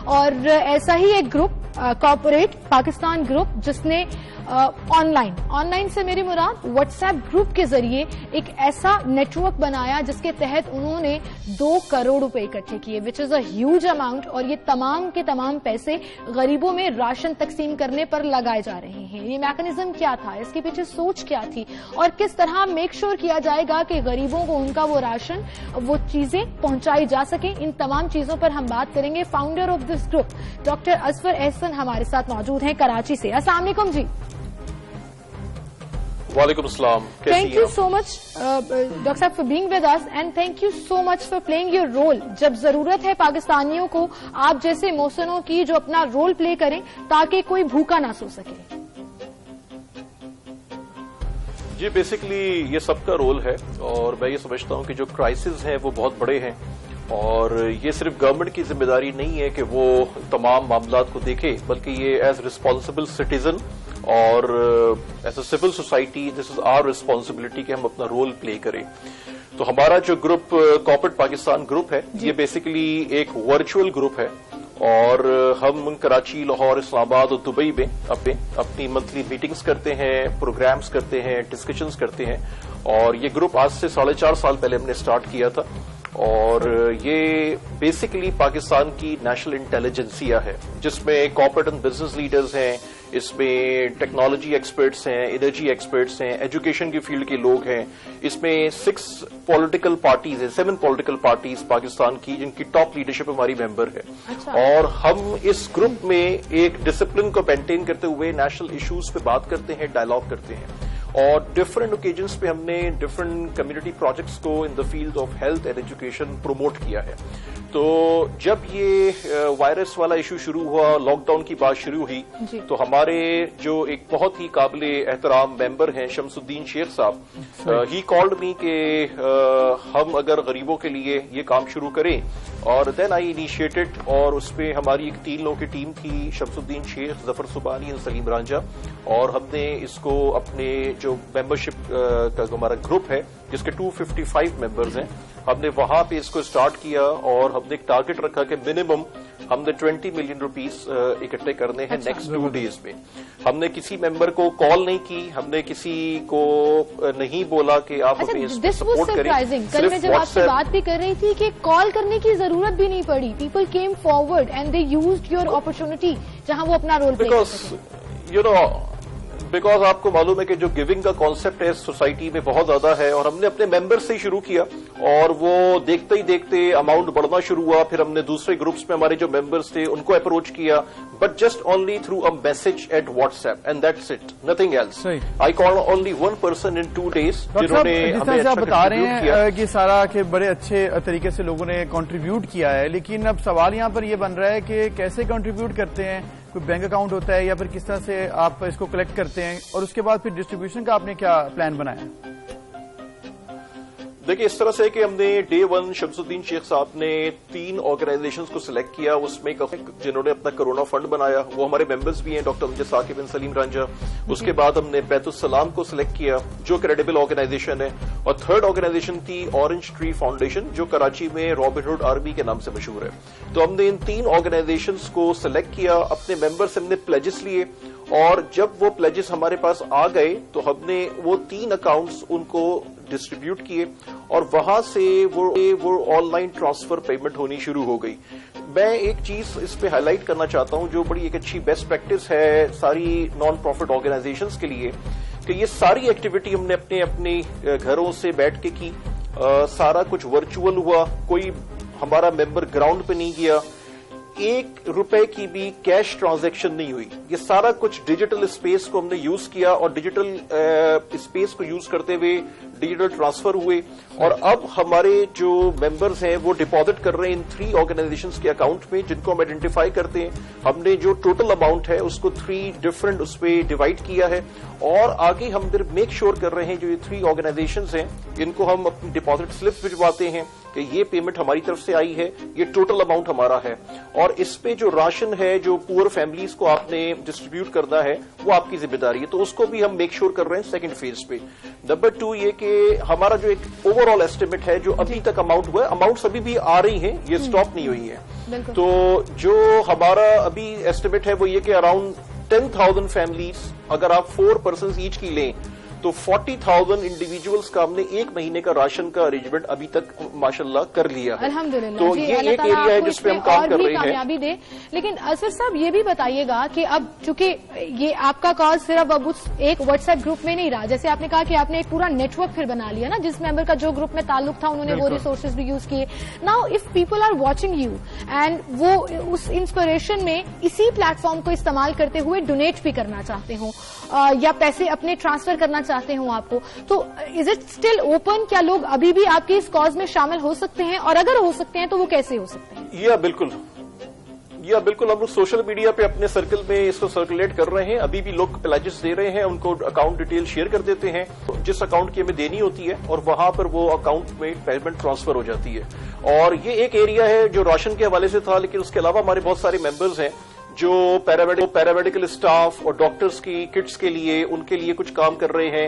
اور ایسا ہی ایک گروپ کارپوریٹ پاکستان گروپ جس نے آن لائن سے میری مراد واٹس ایپ گروپ کے ذریعے ایک ایسا نیٹ ورک بنایا جس کے تحت انہوں نے 2 کروڑ روپے اکٹھے کیے وچ از اے ہیوج اماؤنٹ، اور یہ تمام کے تمام پیسے غریبوں میں راشن تقسیم کرنے پر لگائے جا رہے ہیں۔ یہ میکانزم کیا تھا، اس کے پیچھے سوچ کیا تھی، اور کس طرح میک شور کیا جائے گا کہ غریبوں کو ان کا وہ راشن وہ چیزیں پہنچائی جا سکیں، ان تمام چیزوں پر ہم بات کریں گے۔ Founder of this group doctor Azfar Ahsan ہمارے ساتھ موجود ہیں کراچی سے۔ السلام علیکم جی۔ وعلیکم السلام۔ Thank you so much doctor صاحب for being with us, and thank you so much for playing your role. جب ضرورت ہے پاکستانیوں کو آپ جیسے محسنوں کی جو اپنا رول پلے کریں تاکہ کوئی بھوکا نہ سو سکے۔ جی بیسکلی یہ سب کا رول ہے، اور میں یہ سمجھتا ہوں کہ جو کرائسس ہیں وہ بہت بڑے ہیں، اور یہ صرف گورنمنٹ کی ذمہ داری نہیں ہے کہ وہ تمام معاملات کو دیکھے، بلکہ یہ ایز ریسپانسبل سٹیزن اور as a civil society this is our responsibility کہ ہم اپنا رول پلے کریں۔ تو ہمارا جو گروپ کارپوریٹ پاکستان گروپ ہے یہ بیسیکلی ایک ورچوئل گروپ ہے، اور ہم کراچی، لاہور، اسلام آباد اور دبئی میں اپنی منتھلی میٹنگز کرتے ہیں، پروگرامز کرتے ہیں، ڈسکشنز کرتے ہیں، اور یہ گروپ آج سے 4.5 سال پہلے ہم نے سٹارٹ کیا تھا، اور یہ بیسکلی پاکستان کی نیشنل انٹیلیجنسیا ہے جس میں کارپوریٹ اینڈ بزنس لیڈرز ہیں، اس میں ٹیکنالوجی ایکسپرٹس ہیں، انرجی ایکسپرٹس ہیں، ایجوکیشن کی فیلڈ کے لوگ ہیں، اس میں 6 پولیٹیکل پارٹیز ہیں، 7 پولیٹیکل پارٹیز پاکستان کی جن کی ٹاپ لیڈرشپ ہماری ممبر ہے۔ اور ہم اس گروپ میں ایک ڈسپلن کو مینٹین کرتے ہوئے نیشنل ایشوز پہ بات کرتے ہیں، ڈائلاگ کرتے ہیں، اور ڈفرنٹ اوکیجنس پہ ہم نے ڈفرنٹ کمیونٹی پروجیکٹس کو in the field of health and education promote کیا ہے۔ تو جب یہ وائرس والا ایشو شروع ہوا، لاک ڈاؤن کی بات شروع ہوئی، تو ہمارے جو ایک بہت ہی قابل احترام ممبر ہیں شمس الدین شیخ صاحب، ہی کالڈ می کہ ہم اگر غریبوں کے لیے یہ کام شروع کریں، اور دین آئی انیشیٹڈ، اور اس پہ ہماری ایک 3 لوگوں کی ٹیم تھی، شمس الدین شیخ، ظفر سبحانی اور سلیم رانجھا، اور ہم نے اس کو اپنے جو ممبرشپ کا ہمارا گروپ ہے جس کے 255 ممبرز ہیں، ہم نے وہاں پہ اس کو سٹارٹ کیا، اور ہم نے ایک ٹارگٹ رکھا کہ منیمم ہم نے 20 ملین روپیز اکٹھے کرنے ہیں نیکسٹ 2 ڈیز میں۔ ہم نے کسی ممبر کو کال نہیں کی، ہم نے کسی کو نہیں بولا کہ آپ ہمیں اس میں سپورٹ کریں۔ کل میں جب آپ سے بات بھی کر رہی تھی کہ کال کرنے کی ضرورت بھی نہیں پڑی، people came forward and they used your opportunity جہاں وہ اپنا رول پلے کر سکیں۔ بیکاز آپ کو معلوم ہے کہ جو گیونگ کا کانسیپٹ ہے سوسائٹی میں بہت زیادہ ہے، اور ہم نے اپنے ممبر سے شروع کیا، اور وہ دیکھتے ہی دیکھتے اماؤنٹ بڑھنا شروع ہوا۔ پھر ہم نے دوسرے گروپس میں ہمارے جو ممبرس تھے ان کو اپروچ کیا، but just only through a message at WhatsApp, and that's it, nothing else. I call only 1 person in 2 days جنہوں نے ہمیں آپ بتا رہے ہیں کہ سارا کہ بڑے اچھے طریقے سے لوگوں نے کنٹریبیوٹ کیا ہے، لیکن اب سوال یہاں پر یہ بن رہا ہے کہ کیسے کنٹریبیوٹ کرتے ہیں؟ کوئی بینک اکاؤنٹ ہوتا ہے یا پھر کس طرح سے آپ اس کو کلیکٹ کرتے ہیں، اور اس کے بعد پھر ڈسٹریبیوشن کا آپ نے کیا پلان بنایا؟ دیکھیں اس طرح سے کہ ہم نے ڈے 1 شمس الدین شیخ صاحب نے 3 آرگنائزیشنز کو سلیکٹ کیا، اس میں جنہوں نے اپنا کرونا فنڈ بنایا وہ ہمارے ممبرز بھی ہیں، ڈاکٹر امجد ثاقب بن سلیم رانجھا۔ اس کے بعد ہم نے بیت السلام کو سلیکٹ کیا جو کریڈیبل آرگنائزیشن ہے، اور 3rd آرگنائزیشن تھی اورنج ٹری فاؤنڈیشن جو کراچی میں رابن ہوڈ آرمی کے نام سے مشہور ہے۔ تو ہم نے ان 3 آرگنائزیشنز کو سلیکٹ کیا، اپنے ممبر سے ہم نے پلیجز لیے، اور جب وہ پلیجز ہمارے پاس آ گئے تو ہم نے وہ 3 اکاؤنٹس ان کو ڈسٹریبیوٹ کیے، اور وہاں سے وہ آن لائن ٹرانسفر پیمنٹ ہونی شروع ہو گئی۔ میں ایک چیز اس پہ ہائی لائٹ کرنا چاہتا ہوں جو بڑی ایک اچھی بیسٹ پریکٹس ہے ساری نان پروفٹ آرگنائزیشنز کے لیے، کہ یہ ساری ایکٹیویٹی ہم نے اپنے گھروں سے بیٹھ کے کی، سارا کچھ ورچوئل ہوا، کوئی ہمارا ممبر گراؤنڈ پہ نہیں گیا، 1 روپے کی بھی کیش ٹرانزیکشن نہیں ہوئی۔ یہ سارا کچھ ڈیجیٹل اسپیس کو ہم نے یوز کیا، اور ڈیجیٹل اسپیس کو یوز کرتے ہوئے ڈیجیٹل ٹرانسفر ہوئے، اور اب ہمارے جو ممبرز ہیں وہ ڈپازٹ کر رہے ہیں ان 3 آرگنائزیشنز کے اکاؤنٹ میں جن کو ہم آئیڈینٹیفائی کرتے ہیں۔ ہم نے جو ٹوٹل اماؤنٹ ہے اس کو 3 ڈفرنٹ اس پہ ڈیوائڈ کیا ہے، اور آگے ہم پھر میک شور کر رہے ہیں جو یہ 3 آرگنائزیشنز ہیں ان کو ہم اپنی ڈپازٹ سلپس بھجواتے ہیں کہ یہ پیمنٹ ہماری طرف سے آئی ہے, یہ ٹوٹل اماؤنٹ ہمارا ہے, اور اس پہ جو راشن ہے جو پور فیملیز کو آپ نے ڈسٹریبیوٹ کرنا ہے وہ آپ کی ذمہ داری ہے. تو اس کو بھی ہم میک شیور کر رہے ہیں سیکنڈ فیز پہ. نمبر 2 یہ کہ ہمارا جو ایک اوور آل ایسٹیمیٹ ہے جو ابھی تک اماؤنٹ ہوا ہے, اماؤنٹس ابھی بھی آ رہی ہیں, یہ اسٹاپ نہیں ہوئی ہے. تو جو ہمارا ابھی ایسٹیمیٹ ہے وہ یہ کہ اراؤنڈ 10,000 فیملیز اگر آپ 4 پرسنز ایچ کی لیں تو 40,000 انڈیویجولس کا ہم نے ایک مہینے کا راشن کا ارینجمنٹ ابھی تک ماشاءاللہ کر لیا ہے. الحمدللہ. تو یہ ایک ایریا ہے جس پہ ہم کام کر رہے ہیں. کامیابی دے. لیکن اصغر صاحب یہ بھی بتائیے گا کہ اب چونکہ یہ آپ کا کال صرف اب ایک واٹس ایپ گروپ میں نہیں رہا, جیسے آپ نے کہا کہ آپ نے ایک پورا نیٹ ورک پھر بنا لیا نا, جس ممبر کا جو گروپ میں تعلق تھا انہوں نے وہ ریسورسز بھی یوز کیے. Now if people are watching you and وہ اس انسپریشن میں اسی پلیٹ فارم کو استعمال کرتے ہوئے ڈونیٹ بھی کرنا چاہتے ہوں یا پیسے اپنے ٹرانسفر کرنا چاہتے ہوں آپ کو, تو از اٹ اسٹل اوپن؟ کیا لوگ ابھی بھی آپ کی اس کاز میں شامل ہو سکتے ہیں, اور اگر ہو سکتے ہیں تو وہ کیسے ہو سکتے ہیں؟ یا بالکل ہم لوگ سوشل میڈیا پہ اپنے سرکل میں اس کو سرکولیٹ کر رہے ہیں. ابھی بھی لوگ پلیجز دے رہے ہیں, ان کو اکاؤنٹ ڈیٹیل شیئر کر دیتے ہیں جس اکاؤنٹ کی ہمیں دینی ہوتی ہے, اور وہاں پر وہ اکاؤنٹ میں پیمنٹ ٹرانسفر ہو جاتی ہے. اور یہ ایک ایریا ہے جو راشن کے حوالے سے تھا, لیکن اس کے علاوہ ہمارے بہت سارے ممبرز ہیں جو پیرامیڈیکل اسٹاف اور ڈاکٹرز کی کٹس کے لیے ان کے لیے کچھ کام کر رہے ہیں.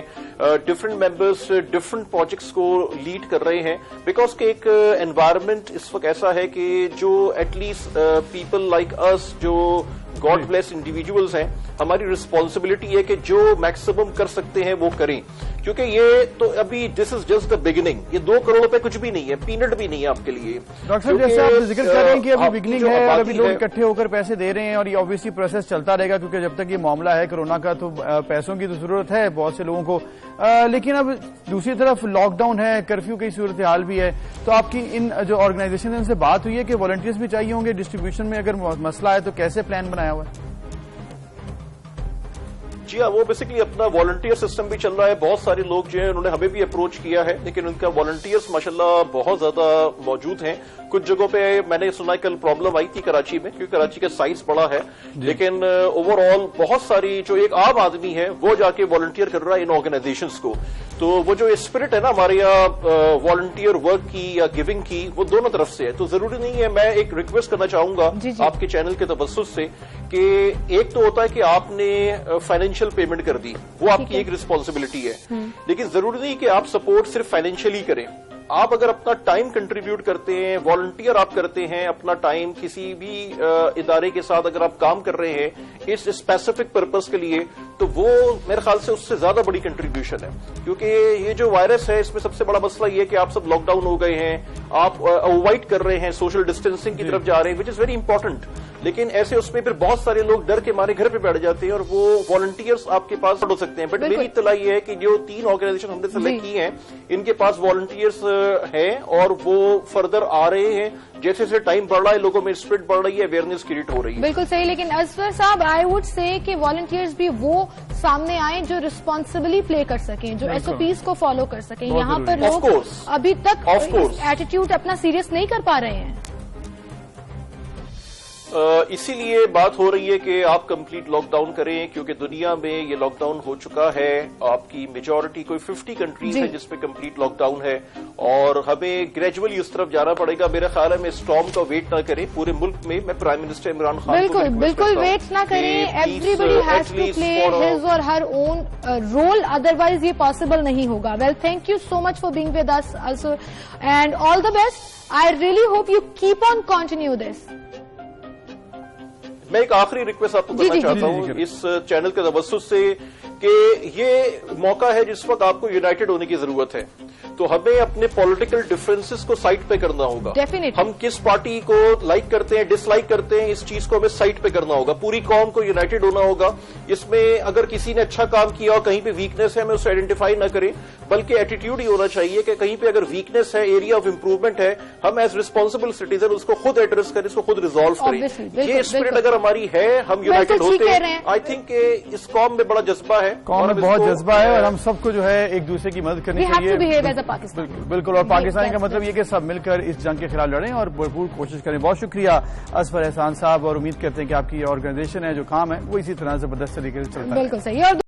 ڈفرنٹ ممبرز ڈفرنٹ پروجیکٹس کو لیڈ کر رہے ہیں, بیکاز کہ ایک انوائرمنٹ اس وقت ایسا ہے کہ جو ایٹ لیسٹ پیپل لائک اس جو گاڈ بلیس انڈیویجولز ہیں, ہماری ریسپانسبلٹی ہے کہ جو میکسیمم کر سکتے ہیں وہ کریں, کیونکہ یہ تو ابھی دس از جسٹ دا بگننگ. یہ 2 کروڑ روپے کچھ بھی نہیں ہے, پینٹ بھی نہیں ہے آپ کے لیے. ڈاکٹر صاحب جیسے آپ ذکر کر رہے ہیں کہ ابھی بگننگ ہے اور ابھی لوگ اکٹھے ہو کر پیسے دے رہے ہیں, اور یہ اوبیسلی پروسیس چلتا رہے گا کیونکہ جب تک یہ معاملہ ہے کورونا کا تو پیسوں کی تو ضرورت ہے بہت سے لوگوں کو. لیکن اب دوسری طرف لاک ڈاؤن ہے, کرفیو کی صورتحال بھی ہے, تو آپ کی ان جو آرگنائزیشن ہے ان سے بات ہوئی ہے کہ والنٹیئرز بھی چاہیے ہوں گے ڈسٹریبیوشن میں, اگر مسئلہ ہے تو کیسے پلان بنایا ہوا ہے؟ جی ہاں, وہ بیسکلی اپنا والنٹیئر سسٹم بھی چل رہا ہے. بہت سارے لوگ جو ہیں انہوں نے ہمیں بھی اپروچ کیا ہے, لیکن ان کا والنٹیئرس ماشاءاللہ بہت زیادہ موجود ہیں. کچھ جگہوں پہ میں نے سنا کل پرابلم آئی تھی کراچی میں, کیونکہ کراچی کا سائز بڑا ہے, لیکن اوور آل بہت ساری جو ایک عام آدمی ہے وہ جا کے والنٹیئر کر رہا ہے ان آرگنائزیشنز کو. تو وہ جو اسپرٹ ہے نا ہمارے یہاں والنٹیئر ورک کی یا گیونگ کی, وہ دونوں طرف سے ہے. تو ضروری نہیں ہے, میں ایک ریکویسٹ کرنا چاہوں گا آپ کے چینل کے توسط سے کہ ایک تو ہوتا ہے کہ آپ نے فائنینشیل پیمنٹ کر دی, وہ آپ کی ایک رسپانسبلٹی ہے, لیکن ضروری نہیں کہ آپ سپورٹ صرف فائنینشیلی کریں. آپ اگر اپنا ٹائم کنٹریبیوٹ کرتے ہیں, والنٹیئر آپ کرتے ہیں, اپنا ٹائم کسی بھی ادارے کے ساتھ اگر آپ کام کر رہے ہیں اس اسپیسیفک پرپز کے لیے, تو وہ میرے خیال سے اس سے زیادہ بڑی کنٹریبیوشن ہے. کیونکہ یہ جو وائرس ہے اس میں سب سے بڑا مسئلہ یہ ہے کہ آپ سب لاک ڈاؤن ہو گئے ہیں, آپ اوائڈ کر رہے ہیں, سوشل ڈسٹینسنگ کی طرف جا رہے ہیں, وچ از ویری امپورٹنٹ. لیکن ایسے اس میں پھر بہت سارے لوگ ڈر کے مارے گھر پہ بیٹھ جاتے ہیں, اور وہ والنٹیئرس آپ کے پاس ہو سکتے ہیں. بٹ میری اطلاع یہ ہے کہ جو 3 آرگنائزیشن ہم نے سلیکٹ کی ہیں ان کے پاس والنٹیئرس ہیں, اور وہ فردر آ رہے ہیں. جیسے جیسے ٹائم بڑھ رہا ہے لوگوں میں اسپرٹ بڑھ رہی ہے, اویئرنیس کریٹ ہو رہی ہے. بالکل صحیح. لیکن اصغر صاحب آئی وڈ سے کہ والنٹیئرز بھی وہ سامنے آئیں جو ریسپانسبلی پلے کر سکیں, جو ایس او پیز کو فالو کر سکیں. یہاں پر لوگ ابھی تک ایٹیٹیوڈ اپنا سیریس نہیں کر پا رہے ہیں. اسی لیے بات ہو رہی ہے کہ آپ کمپلیٹ لاک ڈاؤن کریں, کیونکہ دنیا میں یہ لاک ڈاؤن ہو چکا ہے. آپ کی میجورٹی کوئی 50 کنٹریز ہے جس پہ کمپلیٹ لاک ڈاؤن ہے, اور ہمیں گریجولی اس طرف جانا پڑے گا. میرا خیال ہے میں اسٹارم کا ویٹ نہ کریں پورے ملک میں. میں پرائم منسٹر عمران خان کو بالکل ویٹ نہ کریں. Every has to play his or her own role, otherwise یہ پاسبل نہیں ہوگا. Well, thank you so much for being with us also, and all the best. I really hope you keep on continue this. میں ایک آخری request آپ کو کرنا چاہتا ہوں اس چینل کے توسط سے کہ یہ موقع ہے جس وقت آپ کو یونائٹڈ ہونے کی ضرورت ہے. تو ہمیں اپنے پولیٹیکل ڈفرینسز کو سائٹ پہ کرنا ہوگا. ہم کس پارٹی کو لائک کرتے ہیں, ڈس لائک کرتے ہیں, اس چیز کو ہمیں سائٹ پہ کرنا ہوگا. پوری قوم کو یونائٹڈ ہونا ہوگا. اس میں اگر کسی نے اچھا کام کیا اور کہیں پہ ویکنیس ہے, ہمیں اسے آئیڈینٹیفائی نہ کریں, بلکہ ایٹیٹیوڈ ہی ہونا چاہیے کہ کہیں پہ اگر ویکنیس ہے, ایریا آف امپروومنٹ ہے, ہم ایز ریسپانسبل سٹیزن اس کو خود ایڈریس کریں, اس کو خود ریزالو کریں. یہ اسپرٹ اگر ہماری ہے, ہم یونائٹڈ ہوتے ہیں. آئی تھنک کہ اس قوم میں بڑا جذبہ ہے, قوم میں بہت جذبہ ہے, اور ہم سب کو جو ہے ایک دوسرے کی مدد کرنی چاہیے. بالکل. اور پاکستان کا مطلب یہ کہ سب مل کر اس جنگ کے خلاف لڑیں اور بھرپور کوشش کریں. بہت شکریہ اظفر احسان صاحب, اور امید کرتے ہیں کہ آپ کی یہ آرگنائزیشن ہے جو کام ہے وہ اسی طرح زبردست طریقے سے چلتا ہے. بالکل صحیح.